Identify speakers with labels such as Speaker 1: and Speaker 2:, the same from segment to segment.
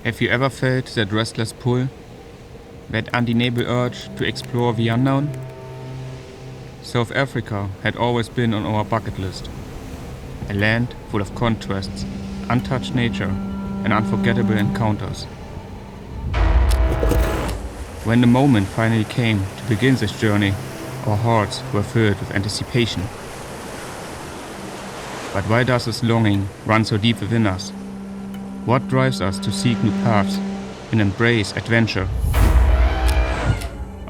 Speaker 1: Have you ever felt that restless pull, that undeniable urge to explore the unknown? South Africa had always been on our bucket list. A land full of contrasts, untouched nature, and unforgettable encounters. When the moment finally came to begin this journey, our hearts were filled with anticipation. But why does this longing run so deep within us? What drives us to seek new paths and embrace adventure?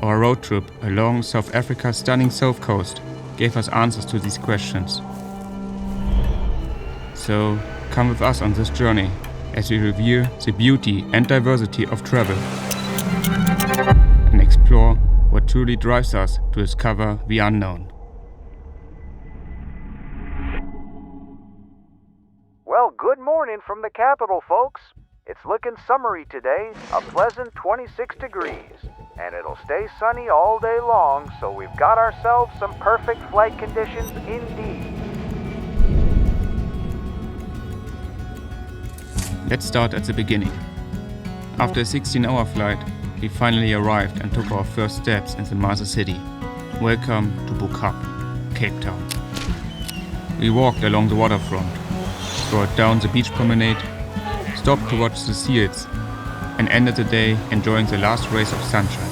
Speaker 1: Our road trip along South Africa's stunning south coast gave us answers to these questions. So, come with us on this journey as we review the beauty and diversity of travel and explore what truly drives us to discover the unknown.
Speaker 2: Well, good morning from the capital, folks. It's looking summery today, a pleasant 26 degrees, and it'll stay sunny all day long, so we've got ourselves some perfect flight conditions indeed.
Speaker 1: Let's start at the beginning. After a 16-hour flight, we finally arrived and took our first steps in the mother city. Welcome to Backcountry, Cape Town. We walked along the waterfront, rode down the beach promenade, stopped to watch the seals, and ended the day enjoying the last rays of sunshine.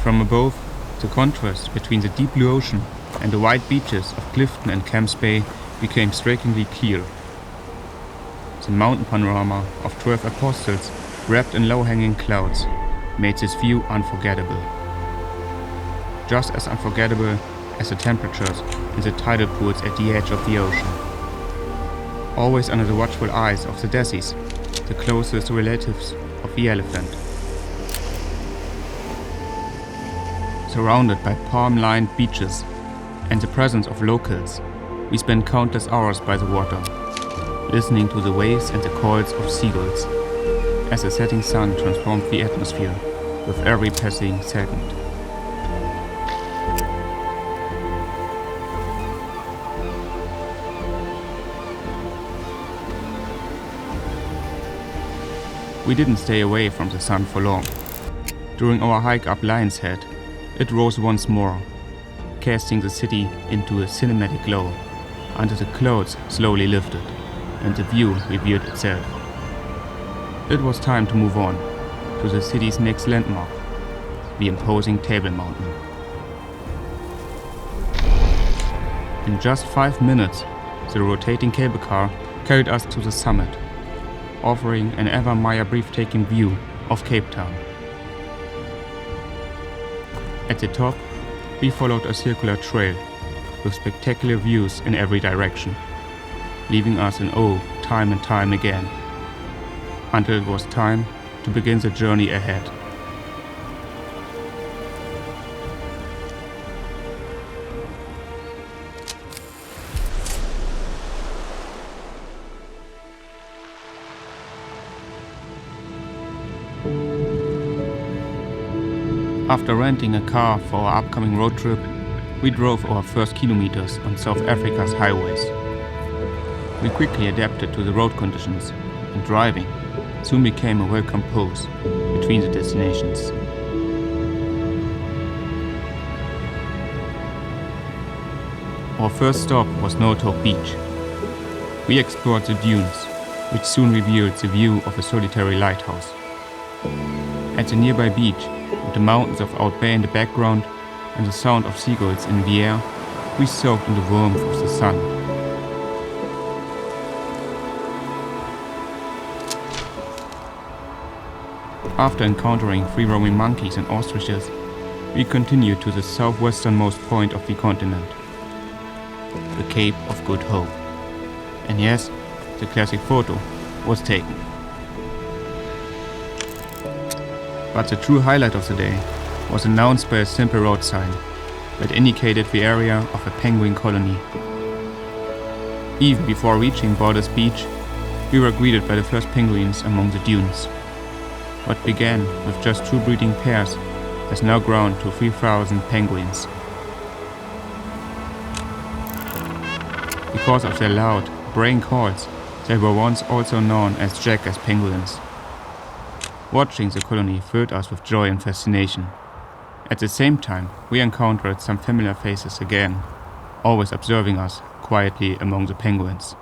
Speaker 1: From above, the contrast between the deep blue ocean and the white beaches of Clifton and Camps Bay became strikingly clear. The mountain panorama of 12 apostles wrapped in low-hanging clouds made this view unforgettable. Just as unforgettable as the temperatures in the tidal pools at the edge of the ocean. Always under the watchful eyes of the Desis, the closest relatives of the elephant. Surrounded by palm-lined beaches and the presence of locals, we spent countless hours by the water, listening to the waves and the calls of seagulls, as the setting sun transformed the atmosphere with every passing second. We didn't stay away from the sun for long. During our hike up Lion's Head, it rose once more, casting the city into a cinematic glow, until the clouds slowly lifted and the view revealed itself. It was time to move on to the city's next landmark, the imposing Table Mountain. In just 5 minutes, the rotating cable car carried us to the summit, offering an ever-more breathtaking view of Cape Town. At the top, we followed a circular trail with spectacular views in every direction, leaving us in awe time and time again, until it was time to begin the journey ahead. After renting a car for our upcoming road trip, we drove our first kilometers on South Africa's highways. We quickly adapted to the road conditions, and driving soon became a welcome pause between the destinations. Our first stop was Northope Beach. We explored the dunes, which soon revealed the view of a solitary lighthouse. At the nearby beach, with the mountains of Out Bay in the background and the sound of seagulls in the air, we soaked in the warmth of the sun. After encountering free-roaming monkeys and ostriches, we continued to the southwesternmost point of the continent, the Cape of Good Hope. And yes, the classic photo was taken. But the true highlight of the day was announced by a simple road sign that indicated the area of a penguin colony. Even before reaching Borders Beach, we were greeted by the first penguins among the dunes. What began with just 2 breeding pairs has now grown to 3,000 penguins. Because of their loud, braying calls, They were once also known as jackass penguins. Watching the colony filled us with joy and fascination. At the same time, we encountered some familiar faces again, always observing us quietly among the penguins.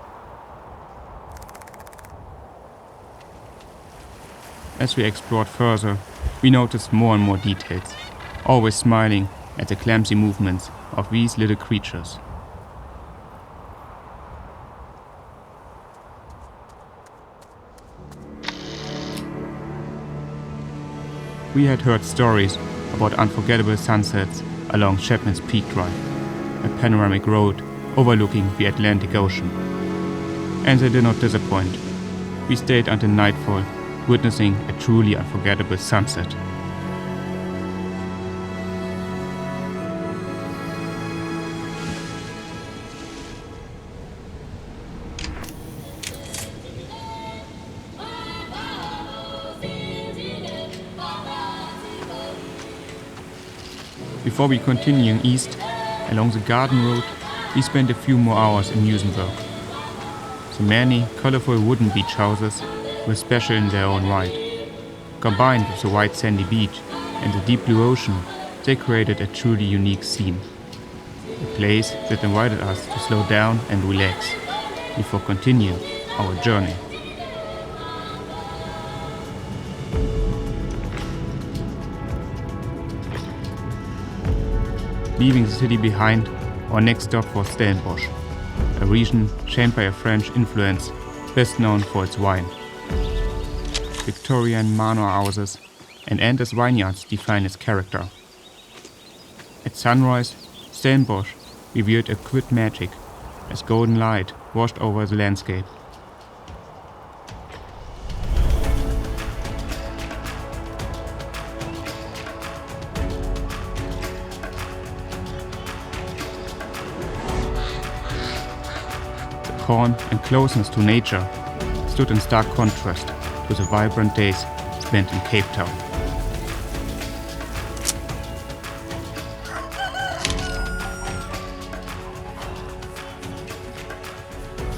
Speaker 1: As we explored further, we noticed more and more details, always smiling at the clumsy movements of these little creatures. We had heard stories about unforgettable sunsets along Chapman's Peak Drive, a panoramic road overlooking the Atlantic Ocean. And they did not disappoint. We stayed until nightfall, witnessing a truly unforgettable sunset. Before we continue east, along the Garden Road, we spent a few more hours in Musenberg. The many colorful wooden beach houses were special in their own right. Combined with the white sandy beach and the deep blue ocean, they created a truly unique scene. A place that invited us to slow down and relax before continuing our journey. Leaving the city behind, our next stop was Stellenbosch, a region shaped by a French influence best known for its wine. Victorian manor houses and endless vineyards define its character. At sunrise, Stellenbosch revealed a quiet magic as golden light washed over the landscape. Calm and closeness to nature stood in stark contrast to the vibrant days spent in Cape Town.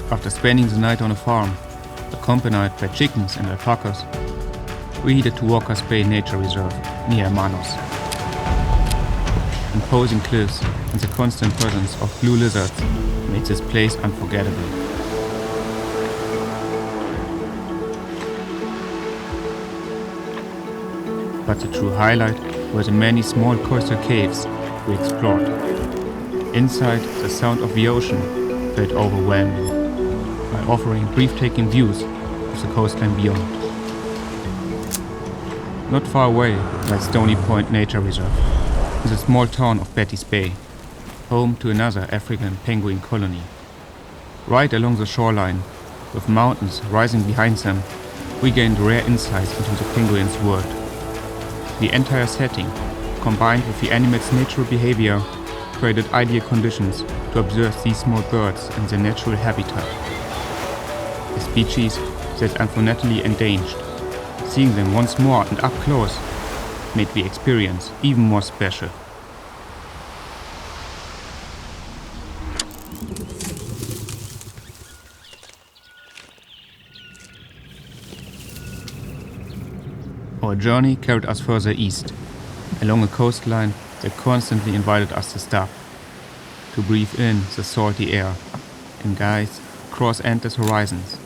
Speaker 1: After spending the night on a farm, accompanied by chickens and alpacas, we headed to Walker's Bay Nature Reserve near Hermanos. Imposing cliffs and the constant presence of blue lizards made this place unforgettable. But the true highlight were the many small coastal caves we explored. Inside, the sound of the ocean felt overwhelming, while offering breathtaking views of the coastline beyond. Not far away lies Stony Point Nature Reserve, in the small town of Betty's Bay, home to another African penguin colony. Right along the shoreline, with mountains rising behind them, we gained rare insights into the penguin's world. The entire setting, combined with the animal's natural behavior, created ideal conditions to observe these small birds in their natural habitat. A species that is unfortunately endangered. Seeing them once more and up close made the experience even more special. Our journey carried us further east, along a coastline that constantly invited us to stop, to breathe in the salty air and gaze across endless horizons.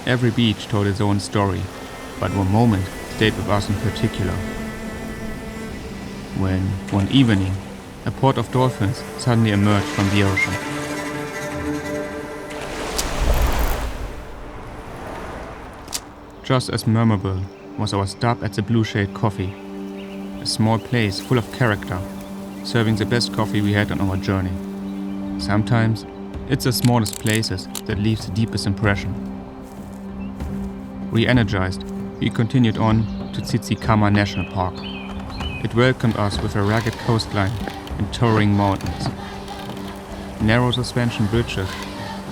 Speaker 1: Every beach told its own story, but one moment stayed with us in particular. When, one evening, a pod of dolphins suddenly emerged from the ocean. Just as memorable was our stop at the Blue Shade Coffee, a small place full of character, serving the best coffee we had on our journey. Sometimes, it's the smallest places that leave the deepest impression. Re-energized, we continued on to Tsitsikama National Park. It welcomed us with a rugged coastline and towering mountains. Narrow suspension bridges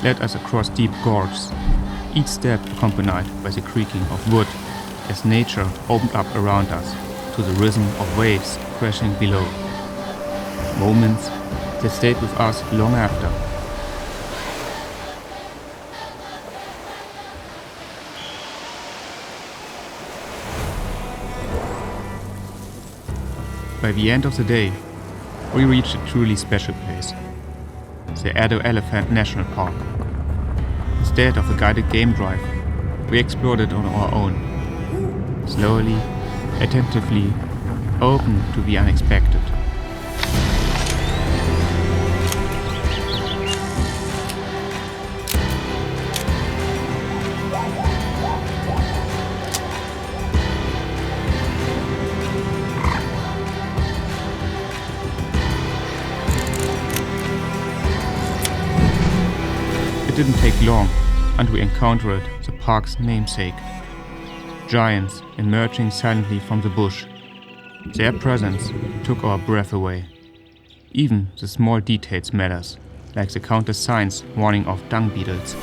Speaker 1: led us across deep gorges, each step accompanied by the creaking of wood as nature opened up around us to the rhythm of waves crashing below. Moments that stayed with us long after. By the end of the day, we reached a truly special place, the Edo Elephant National Park. Instead of a guided game drive, we explored it on our own, slowly, attentively, open to the unexpected. It didn't take long until we encountered the park's namesake. Giants emerging silently from the bush. Their presence took our breath away. Even the small details matters, like the countless signs warning of dung beetles.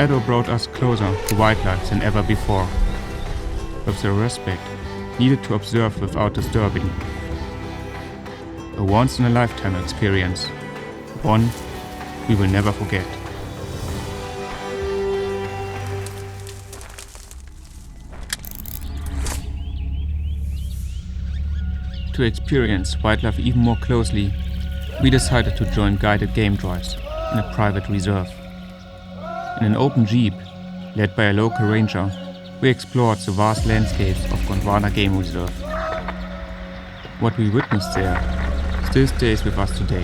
Speaker 1: Edo brought us closer to wildlife than ever before, with the respect needed to observe without disturbing. A once-in-a-lifetime experience, one we will never forget. To experience wildlife even more closely, we decided to join guided game drives in a private reserve. In an open jeep, led by a local ranger, we explored the vast landscapes of Gondwana Game Reserve. What we witnessed there still stays with us today.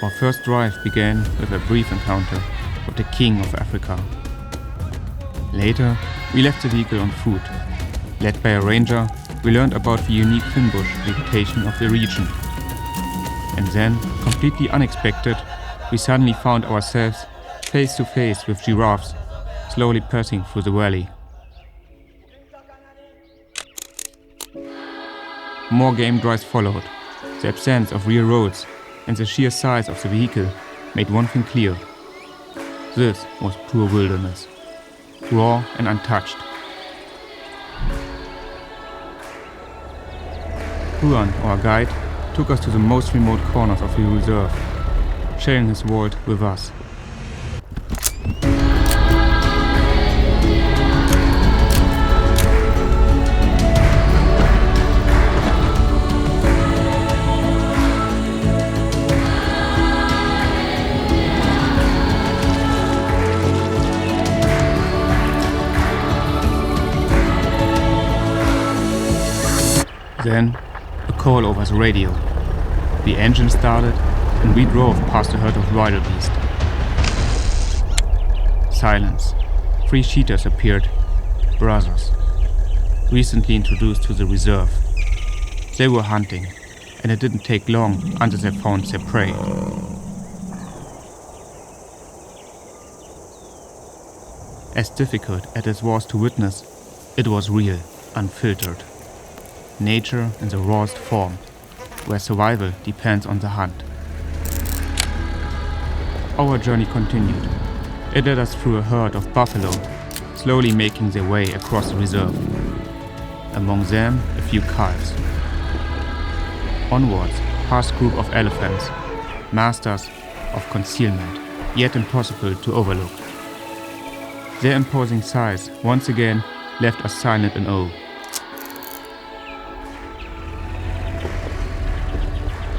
Speaker 1: Our first drive began with a brief encounter with the king of Africa. Later, we left the vehicle on foot. Led by a ranger, we learned about the unique finbush vegetation of the region. And then, completely unexpected, we suddenly found ourselves face to face with giraffes slowly passing through the valley. More game drives followed. The absence of real roads and the sheer size of the vehicle made one thing clear. This was pure wilderness, raw and untouched. Juan, our guide, took us to the most remote corners of the reserve, sharing his world with us. Then, a call over the radio. The engine started, and we drove past a herd of wildebeest. Silence. 3 cheetahs appeared, brothers, recently introduced to the reserve. They were hunting, and it didn't take long until they found their prey. As difficult as it was to witness, it was real, unfiltered. Nature in the rawest form, where survival depends on the hunt. Our journey continued. It led us through a herd of buffalo, slowly making their way across the reserve. Among them, a few calves. Onwards, past a group of elephants, masters of concealment, yet impossible to overlook. Their imposing size once again left us silent in awe.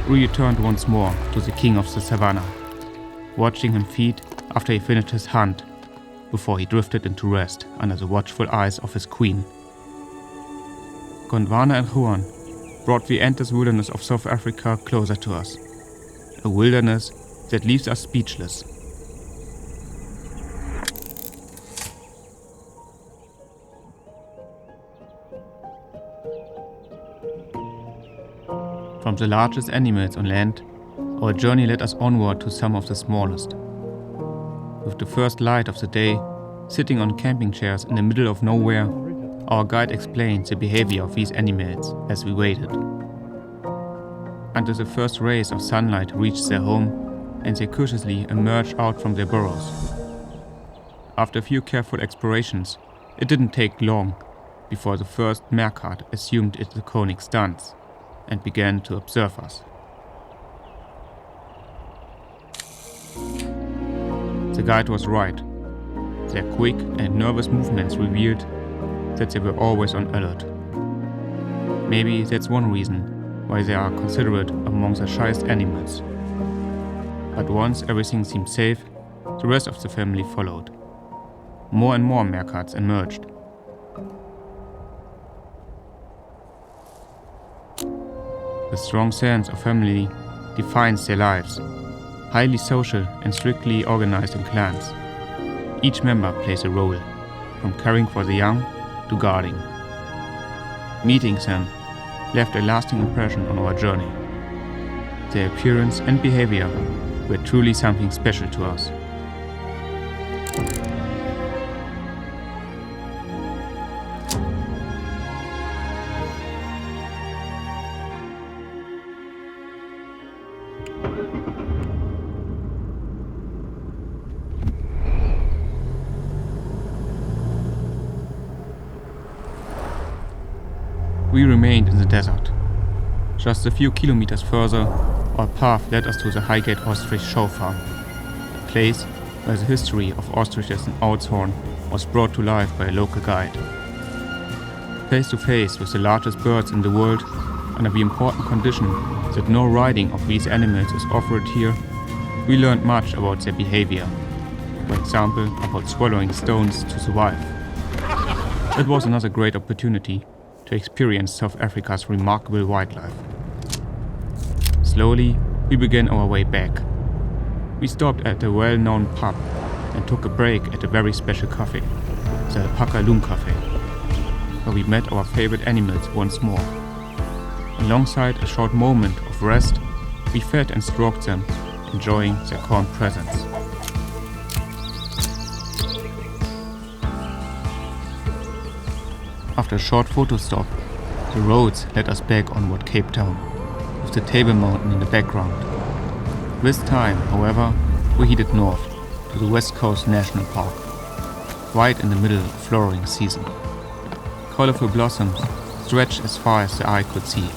Speaker 1: We returned once more to the king of the savannah, watching him feed after he finished his hunt, before he drifted into rest under the watchful eyes of his queen. Gondwana and Juan brought the endless wilderness of South Africa closer to us, a wilderness that leaves us speechless. From the largest animals on land, our journey led us onward to some of the smallest. With the first light of the day, sitting on camping chairs in the middle of nowhere, our guide explained the behavior of these animals as we waited. Until the first rays of sunlight reached their home and they cautiously emerged out from their burrows. After a few careful explorations, it didn't take long before the first meerkat assumed its iconic stance and began to observe us. The guide was right. Their quick and nervous movements revealed that they were always on alert. Maybe that's one reason why they are considered among the shyest animals. But once everything seemed safe, the rest of the family followed. More and more meerkats emerged. The strong sense of family defines their lives, highly social and strictly organized in clans. Each member plays a role, from caring for the young to guarding. Meeting them left a lasting impression on our journey. Their appearance and behavior were truly something special to us. We remained in the desert. Just a few kilometers further, our path led us to the Highgate Ostrich Show Farm, a place where the history of ostriches in Outshorn was brought to life by a local guide. Face to face with the largest birds in the world, under the important condition that no riding of these animals is offered here, we learned much about their behavior. For example, about swallowing stones to survive. It was another great opportunity to experience South Africa's remarkable wildlife. Slowly, we began our way back. We stopped at a well-known pub and took a break at a very special cafe, the Alpaca Loom Cafe, where we met our favorite animals once more. Alongside a short moment of rest, we fed and stroked them, enjoying their calm presence. After a short photo stop, the roads led us back onward Cape Town, with the Table Mountain in the background. This time, however, we headed north to the West Coast National Park, right in the middle of flowering season. Colorful blossoms stretched as far as the eye could see,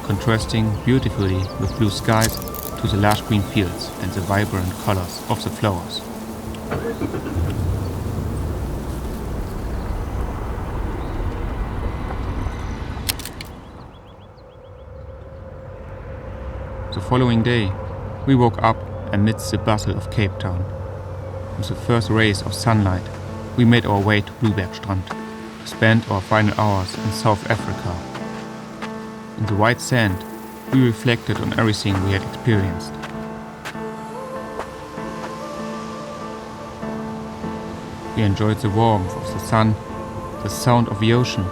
Speaker 1: contrasting beautifully with blue skies to the lush green fields and the vibrant colors of the flowers. The following day, we woke up amidst the bustle of Cape Town. With the first rays of sunlight, we made our way to Bluebergstrand to spend our final hours in South Africa. In the white sand, we reflected on everything we had experienced. We enjoyed the warmth of the sun, the sound of the ocean,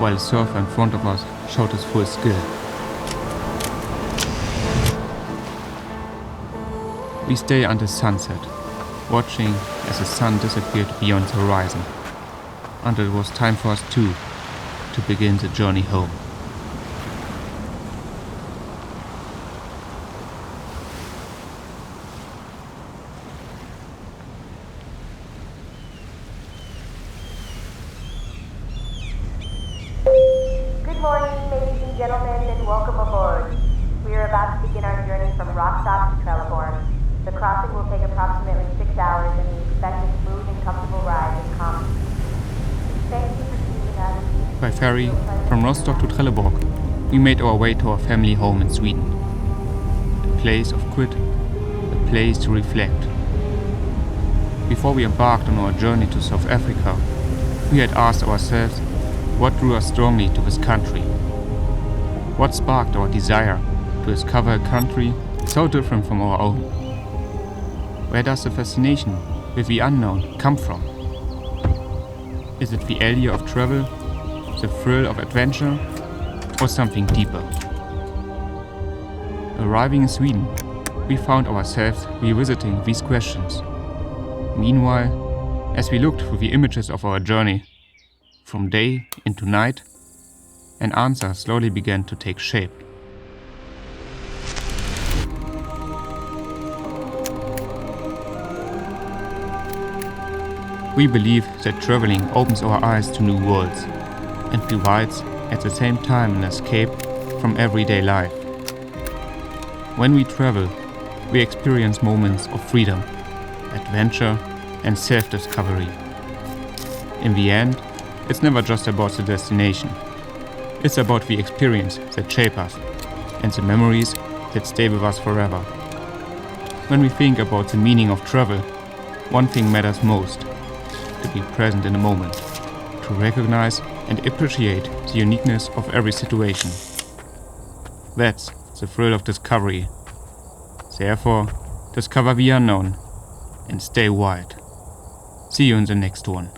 Speaker 1: while the surfer in front of us showed his full skill. We stayed until sunset, watching as the sun disappeared beyond the horizon, until it was time for us too to begin the journey home.
Speaker 3: Good morning, ladies and gentlemen, and welcome aboard. We are about to begin our journey from Rockstop to Trelleborg. The crossing will take approximately 6 hours, and we expect a smooth and comfortable ride with calm speed. Thank you for choosing us.
Speaker 1: By ferry, from Rostock to Trelleborg, we made our way to our family home in Sweden. A place of quiet, a place to reflect. Before we embarked on our journey to South Africa, we had asked ourselves what drew us strongly to this country. What sparked our desire to discover a country so different from our own? Where does the fascination with the unknown come from? Is it the allure of travel, the thrill of adventure, or something deeper? Arriving in Sweden, we found ourselves revisiting these questions. Meanwhile, as we looked through the images of our journey, from day into night, an answer slowly began to take shape. We believe that traveling opens our eyes to new worlds and provides at the same time an escape from everyday life. When we travel, we experience moments of freedom, adventure, and self-discovery. In the end, it's never just about the destination. It's about the experience that shape us and the memories that stay with us forever. When we think about the meaning of travel, one thing matters most: to be present in the moment, to recognize and appreciate the uniqueness of every situation. That's the thrill of discovery. Therefore, discover the unknown and stay wild. See you in the next one.